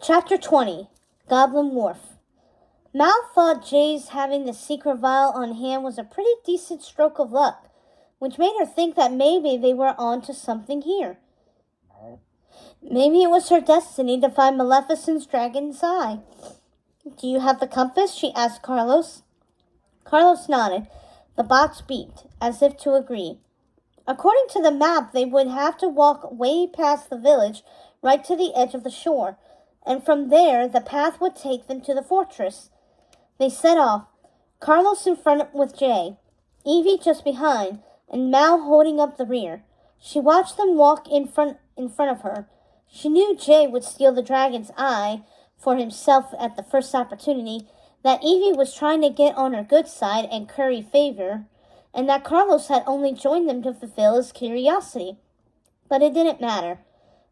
Chapter 20, Goblin Wharf. Mal thought Jay's having the secret vial on hand was a pretty decent stroke of luck, which made her think that maybe they were on to something here. Maybe it was her destiny to find Maleficent's dragon's eye. "Do you have the compass?" she asked Carlos. Carlos nodded. The box beeped, as if to agree. According to the map, they would have to walk way past the village, right to the edge of the shore, and from there the path would take them to the fortress. They set off, Carlos in front with Jay, Evie just behind, and Mal holding up the rear. She watched them walk in front of her. She knew Jay would steal the dragon's eye for himself at the first opportunity, that Evie was trying to get on her good side and curry favor, and that Carlos had only joined them to fulfill his curiosity. But it didn't matter.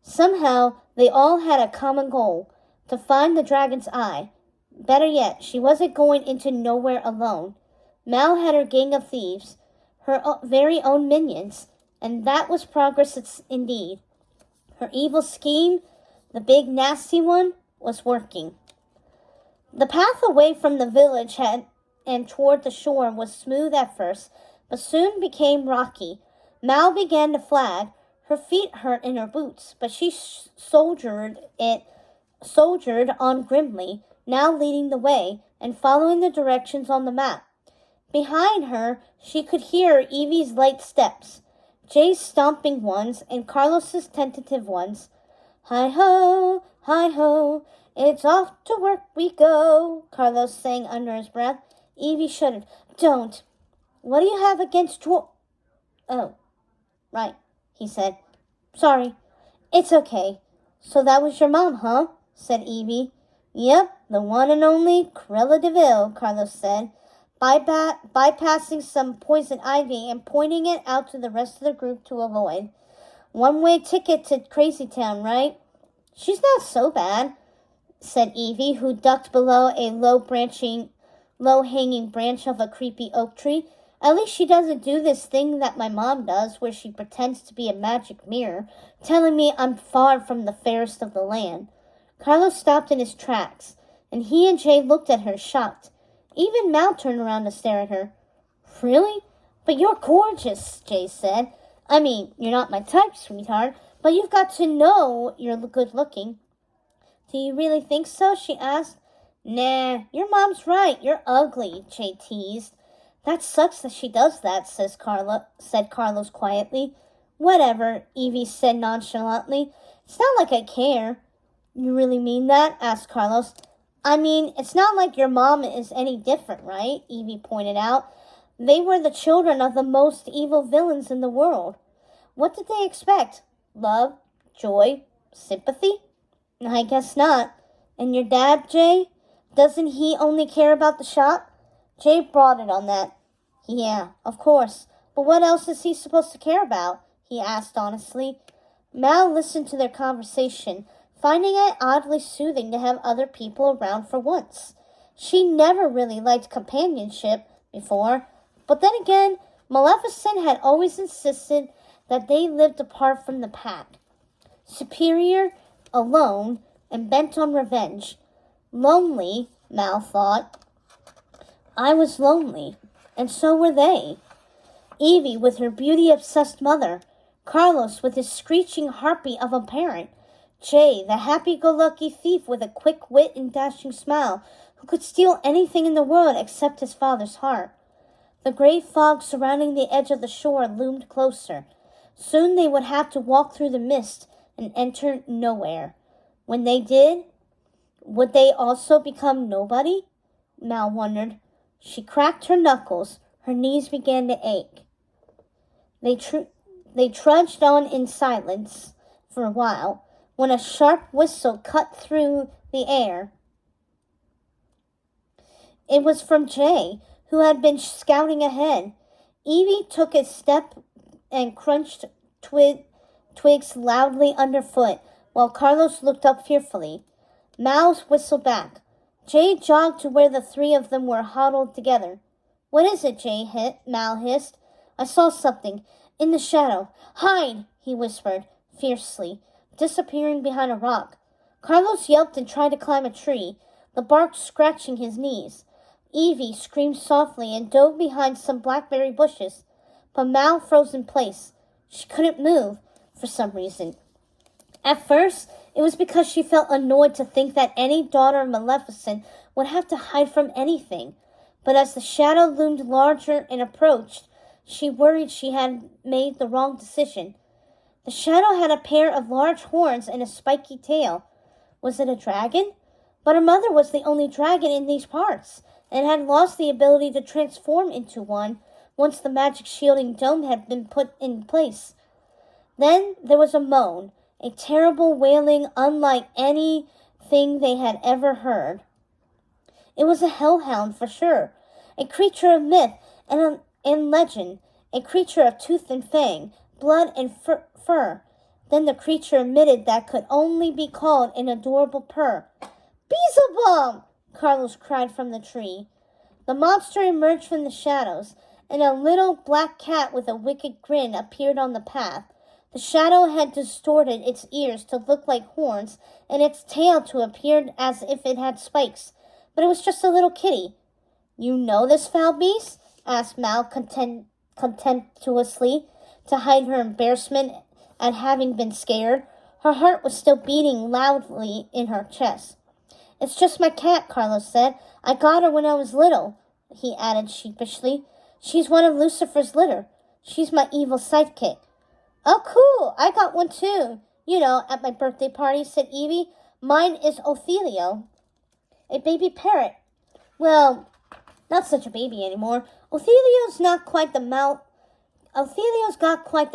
Somehow, they all had a common goal, to find the dragon's eye. Better yet, she wasn't going into nowhere alone. Mal had her gang of thieves, her very own minions, and that was progress indeed. Her evil scheme, the big nasty one, was working. The path away from the village and toward the shore was smooth at first, but soon became rocky. Mal began to flag. Her feet hurt in her boots, but she soldiered on grimly, now leading the way and following the directions on the map. Behind her, she could hear Evie's light steps, Jay's stomping ones, and Carlos's tentative ones. Hi-ho, it's off to work we go, Carlos sang under his breath. Evie shuddered. Don't. What do you have against Oh, right, he said. Sorry. It's okay. So that was your mom, huh? Said Evie. Yep, the one and only Cruella de Vil, Carlos said, bypassing some poison ivy and pointing it out to the rest of the group to avoid. One-way ticket to Crazy Town, right? She's not so bad, said Evie, who ducked below a low-hanging branch of a creepy oak tree. At least she doesn't do this thing that my mom does, where she pretends to be a magic mirror, telling me I'm far from the fairest of the land. Carlos stopped in his tracks, and he and Jay looked at her, shocked. Even Mal turned around to stare at her. Really? But you're gorgeous, Jay said. I mean, you're not my type, sweetheart, but you've got to know you're good-looking. Do you really think so? She asked. Nah, your mom's right. You're ugly, Jay teased. That sucks that she does that, said Carlos quietly. Whatever, Evie said nonchalantly. It's not like I care. You really mean that? Asked Carlos. I mean, it's not like your mom is any different, right? Evie pointed out. They were the children of the most evil villains in the world. What did they expect? Love? Joy? Sympathy? I guess not. And your dad, Jay? Doesn't he only care about the shop? Jay brooded on that. Yeah, of course. But what else is he supposed to care about? He asked honestly. Mal listened to their conversation, finding it oddly soothing to have other people around for once. She never really liked companionship before, but then again, Maleficent had always insisted that they lived apart from the pack. Superior, alone, and bent on revenge. Lonely, Mal thought. I was lonely, and so were they. Evie with her beauty-obsessed mother, Carlos with his screeching harpy of a parent, Jay, the happy-go-lucky thief with a quick wit and dashing smile, who could steal anything in the world except his father's heart. The gray fog surrounding the edge of the shore loomed closer. Soon they would have to walk through the mist and enter nowhere. When they did, would they also become nobody? Mal wondered. She cracked her knuckles. Her knees began to ache. They trudged on in silence for a while, when a sharp whistle cut through the air. It was from Jay, who had been scouting ahead. Evie took a step and crunched twigs loudly underfoot, while Carlos looked up fearfully. Mal whistled back. Jay jogged to where the three of them were huddled together. What is it, Jay? Mal hissed. I saw something. In the shadow. Hide, he whispered, fiercely, disappearing behind a rock. Carlos yelped and tried to climb a tree, the bark scratching his knees. Evie screamed softly and dove behind some blackberry bushes, but Mal froze in place. She couldn't move, for some reason. At first, it was because she felt annoyed to think that any daughter of Maleficent would have to hide from anything. But as the shadow loomed larger and approached, she worried she had made the wrong decision. The shadow had a pair of large horns and a spiky tail. Was it a dragon? But her mother was the only dragon in these parts, and had lost the ability to transform into one once the magic shielding dome had been put in place. Then there was a moan, a terrible wailing unlike anything they had ever heard. It was a hellhound for sure, a creature of myth and legend, a creature of tooth and fang, blood and fur. Then the creature emitted that could only be called an adorable purr. "Beelzebub!" Carlos cried from the tree. The monster emerged from the shadows, and a little black cat with a wicked grin appeared on the path. The shadow had distorted its ears to look like horns, and its tail to appear as if it had spikes, but it was just a little kitty. "You know this foul beast?" asked Mal contemptuously, to hide her embarrassment at having been scared. Her heart was still beating loudly in her chest. "It's just my cat," Carlos said. "I got her when I was little," he added sheepishly. "She's one of Lucifer's litter. She's my evil sidekick." "Oh, cool. I got one too. At my birthday party," said Evie. "Mine is Othelio, a baby parrot." "Well, not such a baby anymore. Othelio's got quite the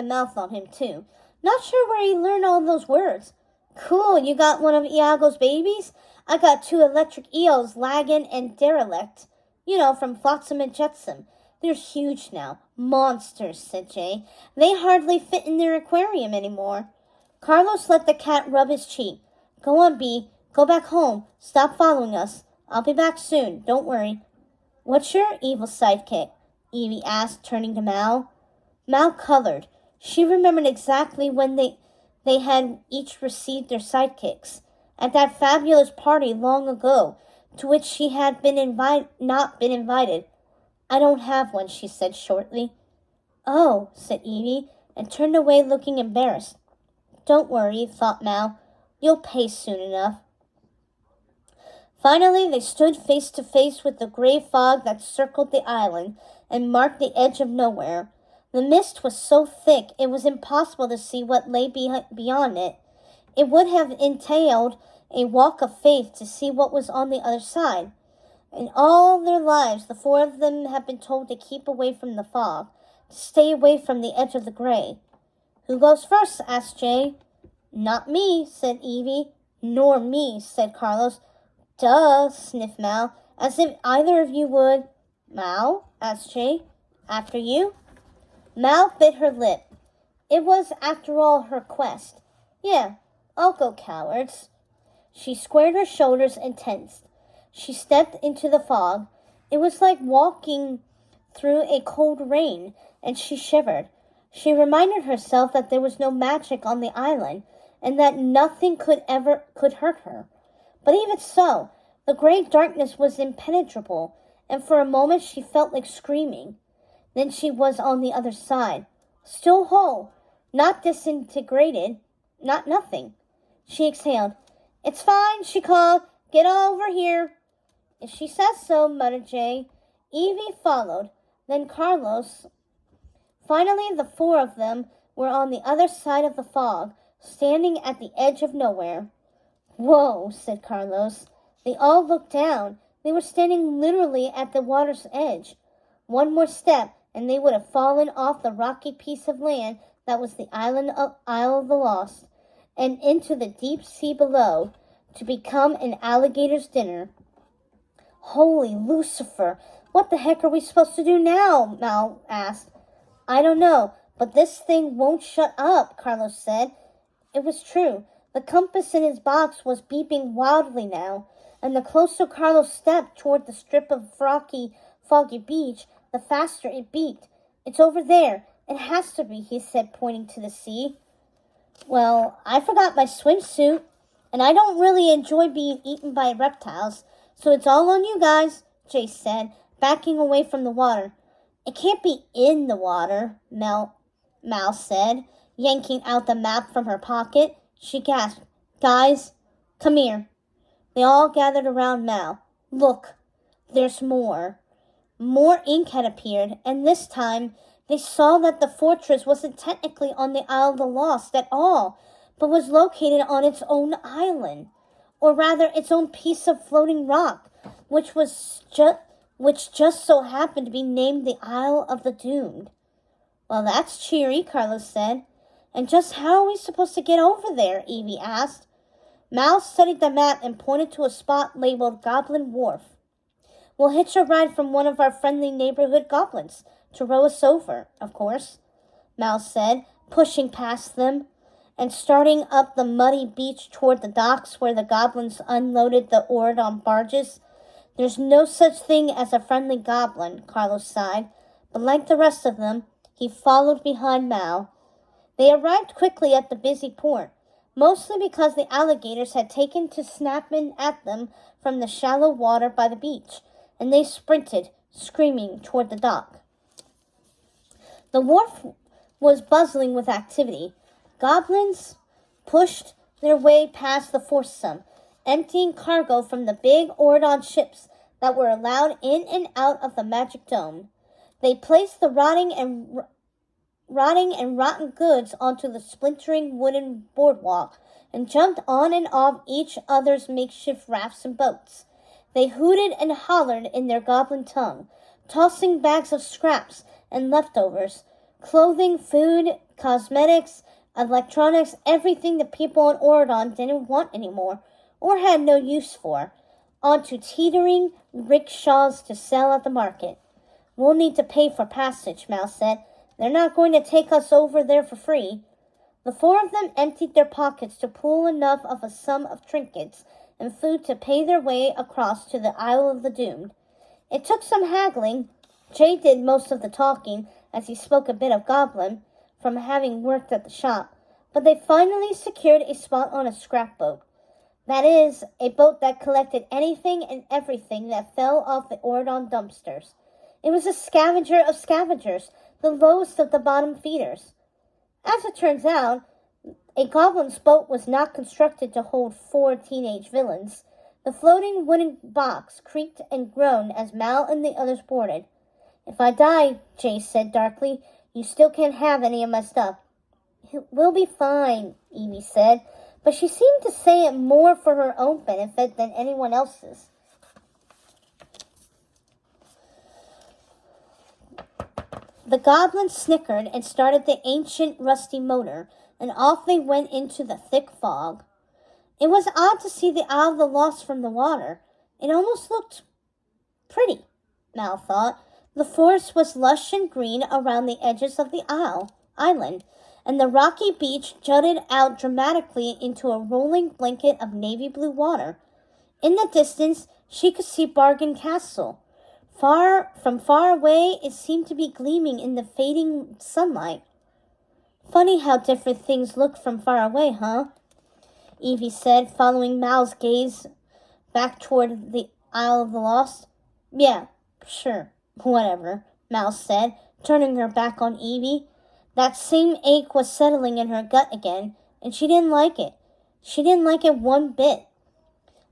mouth on him, too. Not sure where he learned all those words." "Cool. You got one of Iago's babies?" "I got 2 electric eels, Lagan and Derelict. From Flotsam and Jetsam. They're huge now. Monsters," said Jay. "They hardly fit in their aquarium anymore." Carlos let the cat rub his cheek. "Go on, Bee. Go back home. Stop following us. I'll be back soon. Don't worry." "What's your evil sidekick?" Evie asked, turning to Mal. Mal colored. She remembered exactly when they had each received their sidekicks. At that fabulous party long ago, to which she had not been invited. "I don't have one," she said shortly. "Oh," said Evie, and turned away looking embarrassed. "Don't worry," thought Mal. "You'll pay soon enough." Finally, they stood face to face with the gray fog that circled the island and marked the edge of nowhere. The mist was so thick it was impossible to see what lay beyond it. It would have entailed a walk of faith to see what was on the other side. In all their lives, the 4 of them had been told to keep away from the fog, to stay away from the edge of the gray. "Who goes first?" asked Jay. "Not me," said Evie. "Nor me," said Carlos. "Duh," sniffed Mal, "as if either of you would." "Mal?" asked Jay. "After you?" Mal bit her lip. It was, after all, her quest. "Yeah, I'll go, cowards." She squared her shoulders and tensed. She stepped into the fog. It was like walking through a cold rain, and she shivered. She reminded herself that there was no magic on the island, and that nothing could hurt her. But even so, the gray darkness was impenetrable, and for a moment she felt like screaming. Then she was on the other side, still whole, not disintegrated, not nothing. She exhaled. "It's fine," she called. "Get over here." "If she says so," muttered Jay. Evie followed, then Carlos. Finally, the 4 of them were on the other side of the fog, standing at the edge of nowhere. "Whoa," said Carlos. They all looked down. They were standing literally at the water's edge. One more step, and they would have fallen off the rocky piece of land that was the Isle of the Lost, and into the deep sea below, to become an alligator's dinner. "Holy Lucifer! What the heck are we supposed to do now?" Mal asked. "I don't know, but this thing won't shut up," Carlos said. It was true. The compass in his box was beeping wildly now, and the closer Carlos stepped toward the strip of foggy beach, the faster it beeped. "It's over there. It has to be," he said, pointing to the sea. "Well, I forgot my swimsuit." and I don't really enjoy being eaten by reptiles, so it's all on you guys, Jace said, backing away from the water. It can't be in the water, Mal said, yanking out the map from her pocket. She gasped, Guys, come here. They all gathered around Mal. Look, there's more. More ink had appeared, and this time they saw that the fortress wasn't technically on the Isle of the Lost at all, but was located on its own island, or rather its own piece of floating rock, which just so happened to be named the Isle of the Doomed. Well, that's cheery, Carlos said. And just how are we supposed to get over there? Evie asked. Mal studied the map and pointed to a spot labeled Goblin Wharf. We'll hitch a ride from one of our friendly neighborhood goblins to row us over, of course, Mal said, pushing past them and starting up the muddy beach toward the docks where the goblins unloaded the ore on barges. There's no such thing as a friendly goblin, Carlos sighed, but like the rest of them, he followed behind Mal. They arrived quickly at the busy port, mostly because the alligators had taken to snapping at them from the shallow water by the beach, and they sprinted, screaming, toward the dock. The wharf was buzzing with activity. Goblins pushed their way past the foursome, emptying cargo from the big Ordon ships that were allowed in and out of the magic dome. They placed the rotting and rotten goods onto the splintering wooden boardwalk and jumped on and off each other's makeshift rafts and boats. They hooted and hollered in their goblin tongue, tossing bags of scraps and leftovers, clothing, food, cosmetics, electronics, everything the people on Oridon didn't want anymore or had no use for, onto teetering rickshaws to sell at the market. We'll need to pay for passage, Mal said. They're not going to take us over there for free. The four of them emptied their pockets to pool enough of a sum of trinkets and food to pay their way across to the Isle of the Doomed. It took some haggling. Jay did most of the talking, as he spoke a bit of Goblin, from having worked at the shop, but they finally secured a spot on a scrapboat. That is, a boat that collected anything and everything that fell off the Ordon dumpsters. It was a scavenger of scavengers, the lowest of the bottom feeders. As it turns out, a goblin's boat was not constructed to hold 4 teenage villains. The floating wooden box creaked and groaned as Mal and the others boarded. If I die, Jace said darkly, you still can't have any of my stuff. We'll be fine, Evie said, but she seemed to say it more for her own benefit than anyone else's. The goblin snickered and started the ancient rusty motor, and off they went into the thick fog. It was odd to see the Isle of the Lost from the water. It almost looked pretty, Mal thought. The forest was lush and green around the edges of the island, and the rocky beach jutted out dramatically into a rolling blanket of navy blue water. In the distance, she could see Bargain Castle. From far away, it seemed to be gleaming in the fading sunlight. Funny how different things look from far away, huh? Evie said, following Mal's gaze back toward the Isle of the Lost. Yeah, sure, whatever, Mal said, turning her back on Evie. That same ache was settling in her gut again, and she didn't like it. She didn't like it one bit.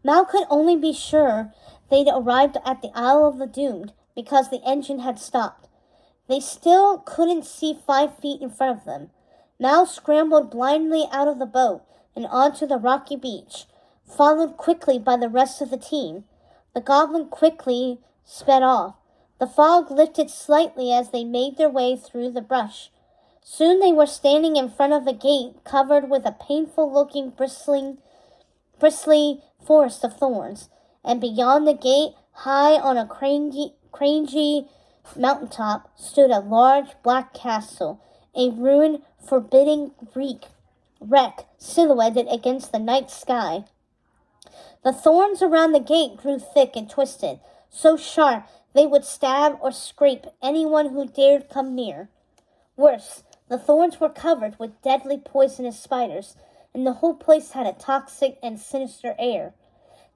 Mal could only be sure they'd arrived at the Isle of the Doomed because the engine had stopped. They still couldn't see 5 feet in front of them. Mal scrambled blindly out of the boat and onto the rocky beach, followed quickly by the rest of the team. The goblin quickly sped off. The fog lifted slightly as they made their way through the brush. Soon they were standing in front of a gate covered with a painful-looking bristly forest of thorns, and beyond the gate, high on a crangy mountaintop, stood a large black castle, a ruined, forbidding wreck silhouetted against the night sky. The thorns around the gate grew thick and twisted, so sharp they would stab or scrape anyone who dared come near. Worse, the thorns were covered with deadly poisonous spiders, and the whole place had a toxic and sinister air.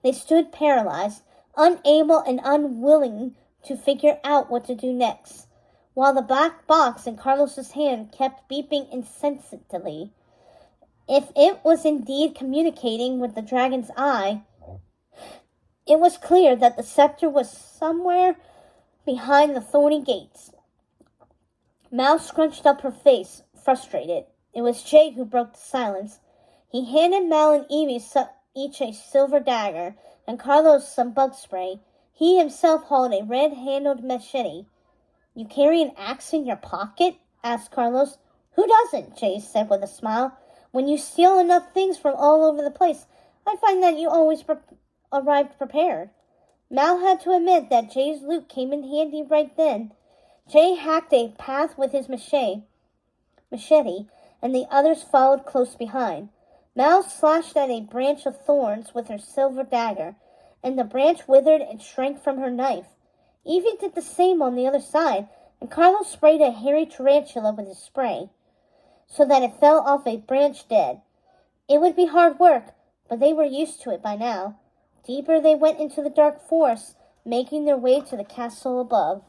They stood paralyzed, unable and unwilling to figure out what to do next, while the black box in Carlos's hand kept beeping incessantly. If it was indeed communicating with the dragon's eye, it was clear that the scepter was somewhere behind the thorny gates. Mal scrunched up her face, frustrated. It was Jay who broke the silence. He handed Mal and Evie each a silver dagger, and Carlos some bug spray. He himself hauled a red-handled machete. "You carry an axe in your pocket?" asked Carlos. "Who doesn't?" Jay said with a smile. "When you steal enough things from all over the place, I find that you always arrived prepared." Mal had to admit that Jay's loot came in handy right then. Jay hacked a path with his machete, and the others followed close behind. Mal slashed at a branch of thorns with her silver dagger, and the branch withered and shrank from her knife. Evie did the same on the other side, and Carlos sprayed a hairy tarantula with his spray, so that it fell off a branch dead. It would be hard work, but they were used to it by now. Deeper they went into the dark forest, making their way to the castle above.